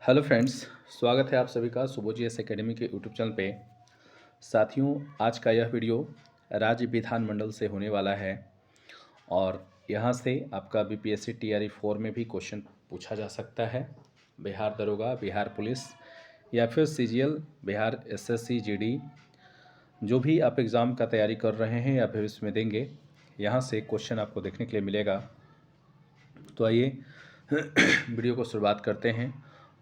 Hello friends. स्वागत है आप सभी का सुबोजियस एकेडमी के यूट्यूब चैनल पे। साथियों, आज का यह वीडियो राज्य विधानमंडल से होने वाला है और यहाँ से आपका बीपीएससी टीआरई 4 में भी क्वेश्चन पूछा जा सकता है। बिहार दरोगा, बिहार पुलिस या फिर सीजीएल, बिहार एसएससी जीडी, जो भी आप एग्ज़ाम का तैयारी कर रहे हैं या फिर इसमें देंगे, यहाँ से क्वेश्चन आपको देखने के लिए मिलेगा। तो आइए वीडियो को शुरुआत करते हैं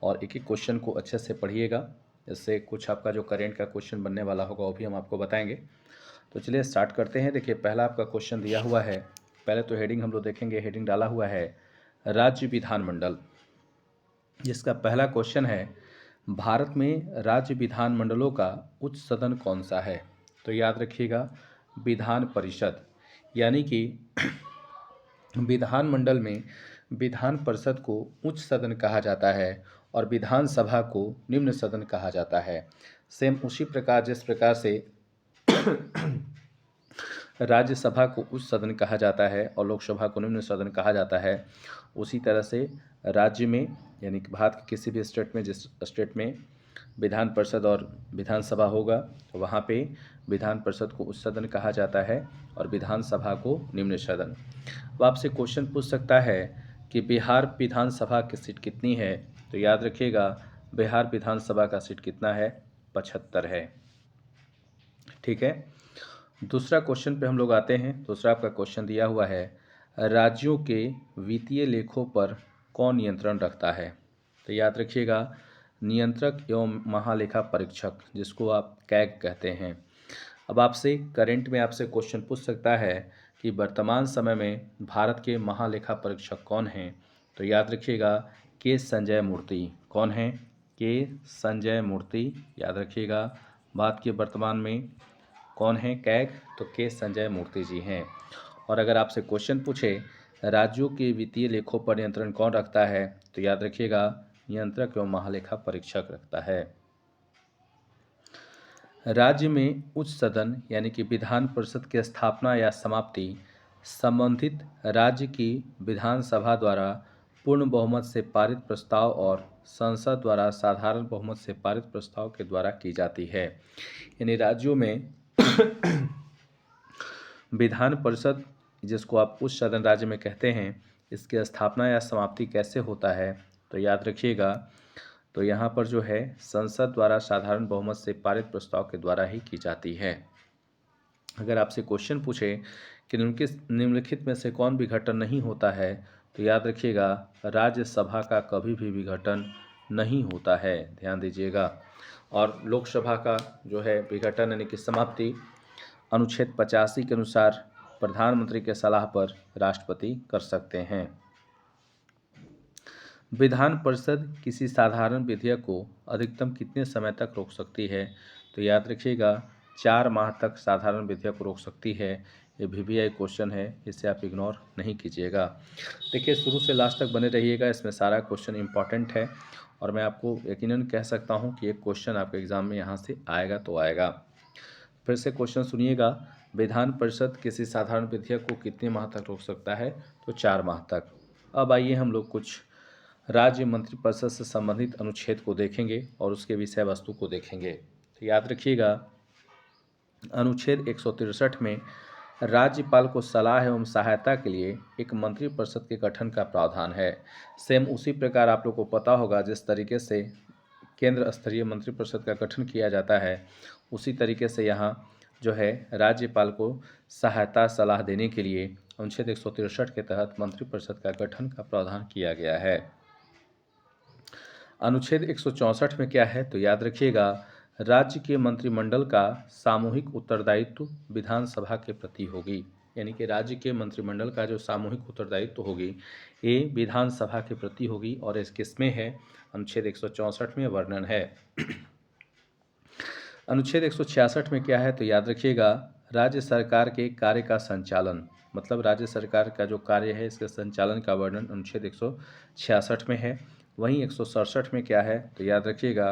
और एक एक क्वेश्चन को अच्छे से पढ़िएगा। इससे कुछ आपका जो करेंट का क्वेश्चन बनने वाला होगा वो भी हम आपको बताएंगे। तो चलिए स्टार्ट करते हैं। देखिए, पहला आपका क्वेश्चन दिया हुआ है। पहले तो हेडिंग हम लोग देखेंगे। हेडिंग डाला हुआ है राज्य विधानमंडल, जिसका पहला क्वेश्चन है, भारत में राज्य विधानमंडलों का उच्च सदन कौन सा है? तो याद रखिएगा, विधान परिषद, यानी कि विधानमंडल में विधान परिषद को उच्च सदन कहा जाता है और विधानसभा को निम्न सदन कहा जाता है। सेम उसी प्रकार जिस प्रकार से राज्यसभा को उच्च सदन कहा जाता है और लोकसभा को निम्न सदन कहा जाता है, उसी तरह से राज्य में, यानी कि भारत के किसी भी स्टेट में, जिस स्टेट में विधान परिषद और विधानसभा होगा, तो वहाँ पे विधान परिषद को उच्च सदन कहा जाता है और विधानसभा को निम्न सदन। अब आपसे क्वेश्चन पूछ सकता है कि बिहार विधानसभा की सीट कितनी है? तो याद रखिएगा, बिहार विधानसभा का सीट कितना है? 75 है। ठीक है। दूसरा क्वेश्चन पे हम लोग आते हैं। दूसरा आपका क्वेश्चन दिया हुआ है, राज्यों के वित्तीय लेखों पर कौन नियंत्रण रखता है? तो याद रखिएगा, नियंत्रक एवं महालेखा परीक्षक, जिसको आप कैग कहते हैं। अब आपसे करेंट में आपसे क्वेश्चन पूछ सकता है कि वर्तमान समय में भारत के महालेखा परीक्षक कौन हैं? तो याद रखिएगा, के संजय मूर्ति। कौन हैं? के संजय मूर्ति। याद रखिएगा, भारत के वर्तमान में कौन हैं कैग? तो के संजय मूर्ति जी हैं। और अगर आपसे क्वेश्चन पूछे, राज्यों के वित्तीय लेखों पर नियंत्रण कौन रखता है? तो याद रखिएगा, नियंत्रक एवं महालेखा परीक्षक रखता है। राज्य में उच्च सदन यानी कि विधान परिषद की स्थापना या समाप्ति संबंधित राज्य की विधानसभा द्वारा पूर्ण बहुमत से पारित प्रस्ताव और संसद द्वारा साधारण बहुमत से पारित प्रस्ताव के द्वारा की जाती है। यानी राज्यों में विधान परिषद, जिसको आप उच्च सदन राज्य में कहते हैं, इसकी स्थापना या समाप्ति कैसे होता है? तो याद रखिएगा, तो यहाँ पर जो है संसद द्वारा साधारण बहुमत से पारित प्रस्ताव के द्वारा ही की जाती है। अगर आपसे क्वेश्चन पूछे कि निम्नलिखित में से कौन विघटन नहीं होता है, तो याद रखिएगा, राज्यसभा का कभी भी विघटन नहीं होता है। ध्यान दीजिएगा। और लोकसभा का जो है विघटन यानी कि समाप्ति अनुच्छेद 85 के अनुसार प्रधानमंत्री के सलाह पर राष्ट्रपति कर सकते हैं। विधान परिषद किसी साधारण विधेयक को अधिकतम कितने समय तक रोक सकती है? तो याद रखिएगा, 4 माह तक साधारण विधेयक को रोक सकती है। ये वीवीआई क्वेश्चन है, इसे आप इग्नोर नहीं कीजिएगा। देखिए, शुरू से लास्ट तक बने रहिएगा, इसमें सारा क्वेश्चन इंपॉर्टेंट है और मैं आपको यकीनन कह सकता हूँ कि एक क्वेश्चन आपके एग्ज़ाम में यहाँ से आएगा तो आएगा। फिर से क्वेश्चन सुनिएगा, विधान परिषद किसी साधारण विधेयक को कितने माह तक रोक सकता है? तो 4 माह तक। अब आइए हम लोग कुछ राज्य मंत्रिपरिषद से संबंधित अनुच्छेद को देखेंगे और उसके विषय वस्तु को देखेंगे। तो याद रखिएगा, अनुच्छेद 163 में राज्यपाल को सलाह एवं सहायता के लिए एक मंत्रिपरिषद के गठन का प्रावधान है। सेम उसी प्रकार आप लोग को पता होगा, जिस तरीके से केंद्र स्तरीय मंत्रिपरिषद का गठन किया जाता है, उसी तरीके से यहाँ जो है राज्यपाल को सहायता सलाह देने के लिए अनुच्छेद 163 के तहत मंत्रिपरिषद का गठन का प्रावधान किया गया है। अनुच्छेद 164 में क्या है? तो याद रखिएगा, राज्य के मंत्रिमंडल का सामूहिक उत्तरदायित्व विधानसभा के प्रति होगी। यानी कि राज्य के मंत्रिमंडल का जो सामूहिक उत्तरदायित्व होगी, ये विधानसभा के प्रति होगी और इस किसमें है? अनुच्छेद 164 में वर्णन है। अनुच्छेद 166 में क्या है? तो याद रखिएगा, राज्य सरकार के कार्य का संचालन, मतलब राज्य सरकार का जो कार्य है, इसके संचालन का वर्णन अनुच्छेद 166 में है। वहीं 167 में क्या है? तो याद रखिएगा,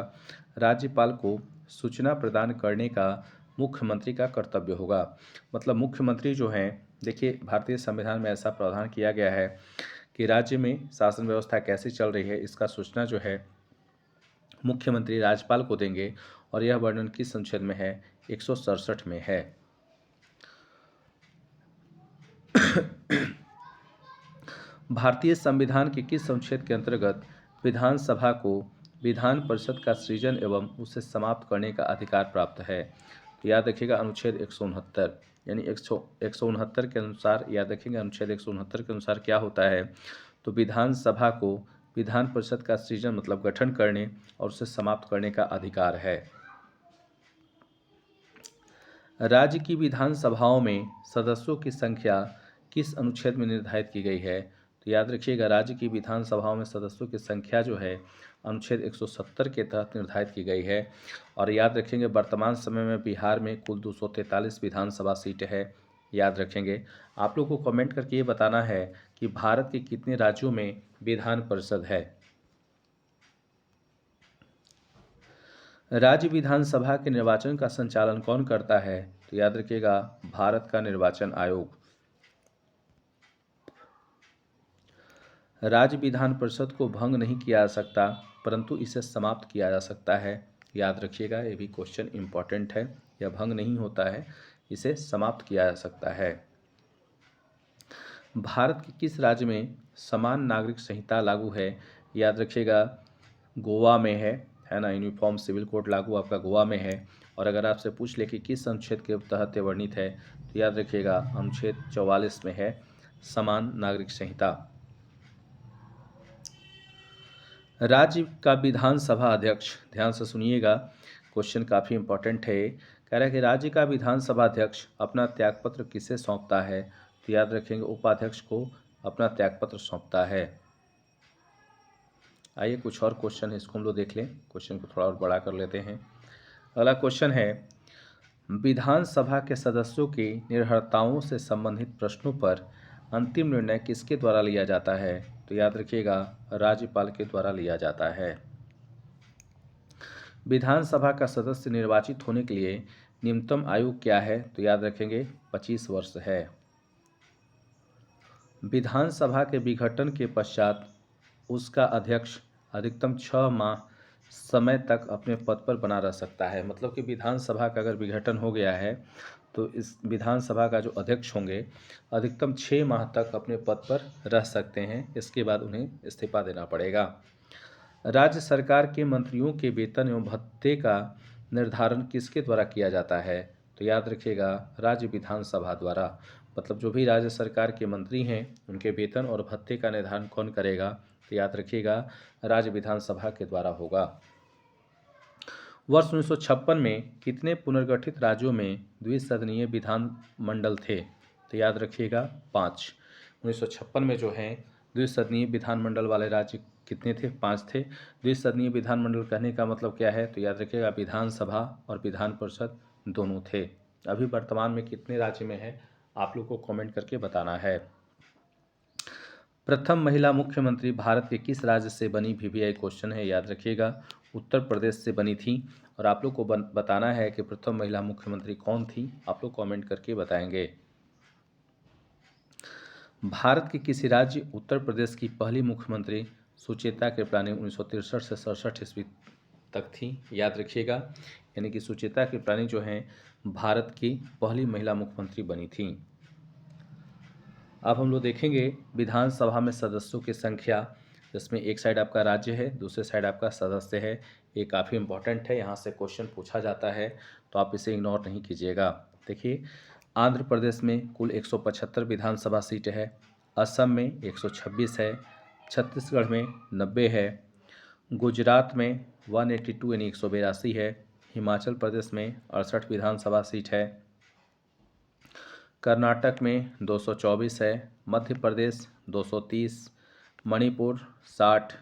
राज्यपाल को सूचना प्रदान करने का मुख्यमंत्री का कर्तव्य होगा। मतलब मुख्यमंत्री जो हैं, देखिए भारतीय संविधान में ऐसा प्रावधान किया गया है कि राज्य में शासन व्यवस्था कैसी चल रही है, इसका सूचना जो है मुख्यमंत्री राज्यपाल को देंगे और यह वर्णन किस अनुच्छेद में है? 167 में है। भारतीय संविधान के किस अनुच्छेद के अंतर्गत विधानसभा को विधान परिषद का सृजन एवं उसे समाप्त करने का अधिकार प्राप्त है? तो याद रखिएगा अनुच्छेद 169, यानी 169 के अनुसार, याद रखिएगा अनुच्छेद 169 के अनुसार क्या होता है? तो विधानसभा को विधान परिषद का सृजन मतलब गठन करने और उसे समाप्त करने का अधिकार है। राज्य की विधानसभाओं में सदस्यों की संख्या किस अनुच्छेद में निर्धारित की गई है? तो याद रखिएगा राज्य की विधानसभाओं में सदस्यों की संख्या जो है अनुच्छेद 170 के तहत निर्धारित की गई है। और याद रखेंगे वर्तमान समय में बिहार में कुल 243 विधानसभा सीटें हैं। याद रखेंगे। आप लोग को कमेंट करके ये बताना है कि भारत के कितने राज्यों में विधान परिषद है। राज्य विधानसभा के निर्वाचन का संचालन कौन करता है? तो याद रखिएगा भारत का निर्वाचन आयोग। राज्य विधान परिषद को भंग नहीं किया जा सकता, परंतु इसे समाप्त किया जा सकता है। याद रखिएगा, ये भी क्वेश्चन इंपॉर्टेंट है। यह भंग नहीं होता है, इसे समाप्त किया जा सकता है। भारत के किस राज्य में समान नागरिक संहिता लागू है? याद रखिएगा गोवा में है ना। यूनिफॉर्म सिविल कोड लागू आपका गोवा में है। और अगर आपसे पूछ ले कि किस अनुच्छेद के तहत वर्णित है, तो याद रखिएगा अनुच्छेद 44 में है, समान नागरिक संहिता। राज्य का विधानसभा अध्यक्ष, ध्यान से सुनिएगा, क्वेश्चन काफ़ी इंपॉर्टेंट है। कह रहा है कि राज्य का विधानसभा अध्यक्ष अपना त्यागपत्र किसे सौंपता है? तो याद रखेंगे उपाध्यक्ष को अपना त्यागपत्र सौंपता है। आइए कुछ और क्वेश्चन है, इसको हम लोग देख लें। क्वेश्चन को थोड़ा और बड़ा कर लेते हैं। अगला क्वेश्चन है, विधानसभा के सदस्यों की निर्भरताओं से संबंधित प्रश्नों पर अंतिम निर्णय किसके द्वारा लिया जाता है? तो याद रखिएगा राज्यपाल के द्वारा लिया जाता है। विधानसभा का सदस्य निर्वाचित होने के लिए न्यूनतम आयु क्या है? तो याद रखेंगे 25 वर्ष है। विधानसभा के विघटन के पश्चात उसका अध्यक्ष अधिकतम 6 माह समय तक अपने पद पर बना रह सकता है। मतलब कि विधानसभा का अगर विघटन हो गया है तो इस विधानसभा का जो अध्यक्ष होंगे अधिकतम 6 माह तक अपने पद पर रह सकते हैं। इसके बाद उन्हें इस्तीफा देना पड़ेगा। राज्य सरकार के मंत्रियों के वेतन एवं भत्ते का निर्धारण किसके द्वारा किया जाता है? तो याद रखिएगा राज्य विधानसभा द्वारा। मतलब जो भी राज्य सरकार के मंत्री हैं उनके वेतन और भत्ते का निर्धारण कौन करेगा? तो याद रखिएगा राज्य विधानसभा के द्वारा होगा। वर्ष 1956 में कितने पुनर्गठित राज्यों में द्विसदनीय विधानमंडल थे? तो याद रखिएगा 5। 1956 में जो है द्विसदनीय विधानमंडल वाले राज्य कितने थे? 5 थे। द्विसदनीय विधानमंडल कहने का मतलब क्या है? तो याद रखिएगा विधानसभा और विधान परिषद दोनों थे। अभी वर्तमान में कितने राज्य में है, आप लोग को कमेंट करके बताना है। प्रथम महिला मुख्यमंत्री भारत के किस राज्य से बनी? VVI क्वेश्चन है, याद रखिएगा उत्तर प्रदेश से बनी थी। और आप लोग को बताना है कि प्रथम महिला मुख्यमंत्री कौन थी, आप लोग कमेंट करके बताएंगे। भारत के किसी राज्य उत्तर प्रदेश की पहली मुख्यमंत्री सुचेता कृपलानी 1963 से 67 ईस्वी तक थी। याद रखिएगा, यानी कि सुचेता कृपलानी जो हैं भारत की पहली महिला मुख्यमंत्री बनी थी। अब हम लोग देखेंगे विधानसभा में सदस्यों की संख्या, जिसमें एक साइड आपका राज्य है, दूसरे साइड आपका सदस्य है। ये काफ़ी इंपॉर्टेंट है, यहाँ से क्वेश्चन पूछा जाता है, तो आप इसे इग्नोर नहीं कीजिएगा। देखिए, आंध्र प्रदेश में कुल 175 विधानसभा सीटें हैं, असम में 126 है, छत्तीसगढ़ में 90 है, गुजरात में 182 यानी 182 है, हिमाचल प्रदेश में 68 विधानसभा सीट है, कर्नाटक में 224 है, मध्य प्रदेश 230, मणिपुर 60,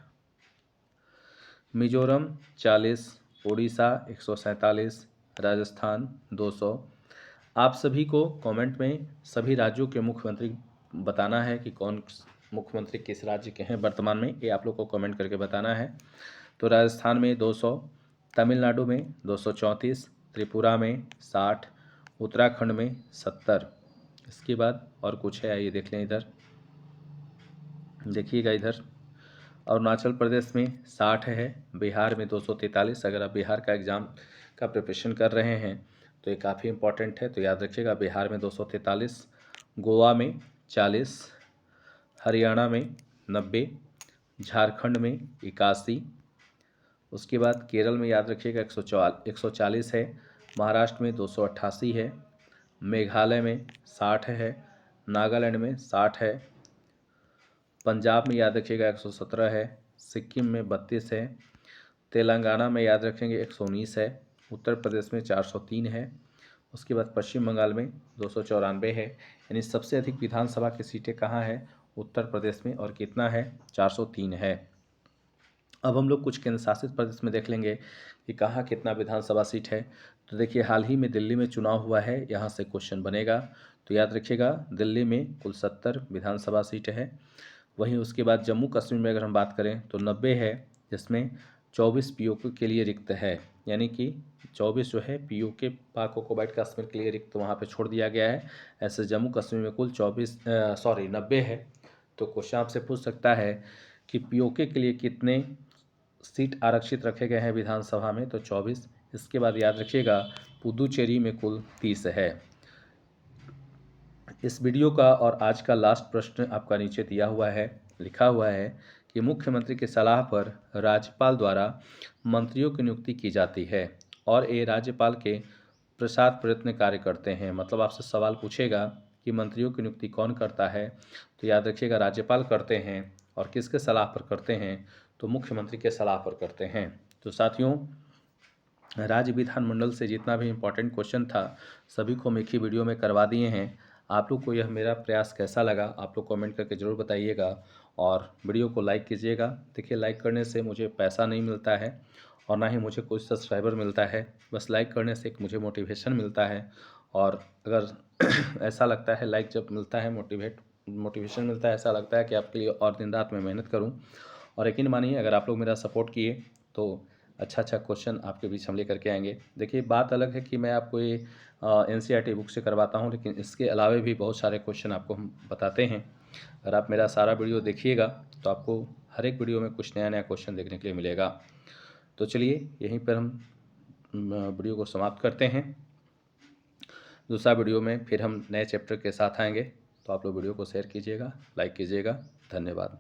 मिजोरम 40, उड़ीसा 147, राजस्थान 200। आप सभी को कमेंट में सभी राज्यों के मुख्यमंत्री बताना है कि कौन मुख्यमंत्री किस राज्य के हैं वर्तमान में, ये आप लोग को कमेंट करके बताना है। तो राजस्थान में 200, तमिलनाडु में 234, त्रिपुरा में 60, उत्तराखंड में 70। इसके बाद और कुछ है, आइए देख लें। इधर देखिएगा, इधर अरुणाचल प्रदेश में 60 है, बिहार में 243। अगर आप बिहार का एग्ज़ाम का प्रिपरेशन कर रहे हैं तो ये काफ़ी इंपॉर्टेंट है, तो याद रखिएगा बिहार में 243, गोवा में 40, हरियाणा में 90, झारखंड में 81, उसके बाद केरल में याद रखिएगा 140 है, महाराष्ट्र में 288 है, मेघालय में 60 है, नागालैंड में 60 है, पंजाब में याद रखिएगा 117 है, सिक्किम में 32 है, तेलंगाना में याद रखेंगे 119 है, उत्तर प्रदेश में 403 है, उसके बाद पश्चिम बंगाल में 294 है। यानी सबसे अधिक विधानसभा की सीटें कहाँ हैं? उत्तर प्रदेश में, और कितना है? 403 है। अब हम लोग कुछ केंद्र शासित प्रदेश में देख लेंगे कि कहाँ कितना विधानसभा सीट है। तो देखिए हाल ही में दिल्ली में चुनाव हुआ है, यहाँ से क्वेश्चन बनेगा, तो याद रखिएगा दिल्ली में कुल 70 विधानसभा सीट है। वहीं उसके बाद जम्मू कश्मीर में अगर हम बात करें तो 90 है, जिसमें 24 पीओके के लिए रिक्त है, यानी कि 24 जो है पीओके पाक ओकुपाइड कश्मीर के लिए रिक्त वहाँ पे छोड़ दिया गया है। ऐसे जम्मू कश्मीर में कुल 90 है। तो क्वेश्चन आपसे पूछ सकता है कि पीओके के लिए कितने सीट आरक्षित रखे गए हैं विधानसभा में? तो 24। इसके बाद याद रखिएगा पुदुचेरी में कुल 30 है। इस वीडियो का और आज का लास्ट प्रश्न आपका नीचे दिया हुआ है, लिखा हुआ है कि मुख्यमंत्री की सलाह पर राज्यपाल द्वारा मंत्रियों की नियुक्ति की जाती है और ये राज्यपाल के प्रसाद प्रयत्न कार्य करते हैं। मतलब आपसे सवाल पूछेगा कि मंत्रियों की नियुक्ति कौन करता है, तो याद रखिएगा राज्यपाल करते हैं। और किसके सलाह पर करते हैं? तो मुख्यमंत्री के सलाह पर करते हैं। तो साथियों, राज्य विधानमंडल से जितना भी इम्पोर्टेंट क्वेश्चन था सभी को हम एक ही वीडियो में करवा दिए हैं। आप लोग को यह मेरा प्रयास कैसा लगा आप लोग कमेंट करके ज़रूर बताइएगा, और वीडियो को लाइक कीजिएगा। देखिए लाइक करने से मुझे पैसा नहीं मिलता है और ना ही मुझे कोई सब्सक्राइबर मिलता है, बस लाइक करने से एक मुझे मोटिवेशन मिलता है। और अगर ऐसा लगता है लाइक जब मिलता है मोटिवेशन मिलता है, ऐसा लगता है कि आपके लिए और दिन रात में मेहनत करूं। और यकीन मानिए अगर आप लोग मेरा सपोर्ट किए तो अच्छा क्वेश्चन आपके बीच हम लेकर के आएंगे। देखिए बात अलग है कि मैं आपको ये एनसीईआरटी बुक से करवाता हूँ, लेकिन इसके अलावा भी बहुत सारे क्वेश्चन आपको हम बताते हैं। अगर आप मेरा सारा वीडियो देखिएगा तो आपको हर एक वीडियो में कुछ नया क्वेश्चन देखने के लिए मिलेगा। तो चलिए यहीं पर हम वीडियो को समाप्त करते हैं। दूसरा वीडियो में फिर हम नए चैप्टर के साथ आएंगे, तो आप लोग वीडियो को शेयर कीजिएगा, लाइक कीजिएगा। धन्यवाद।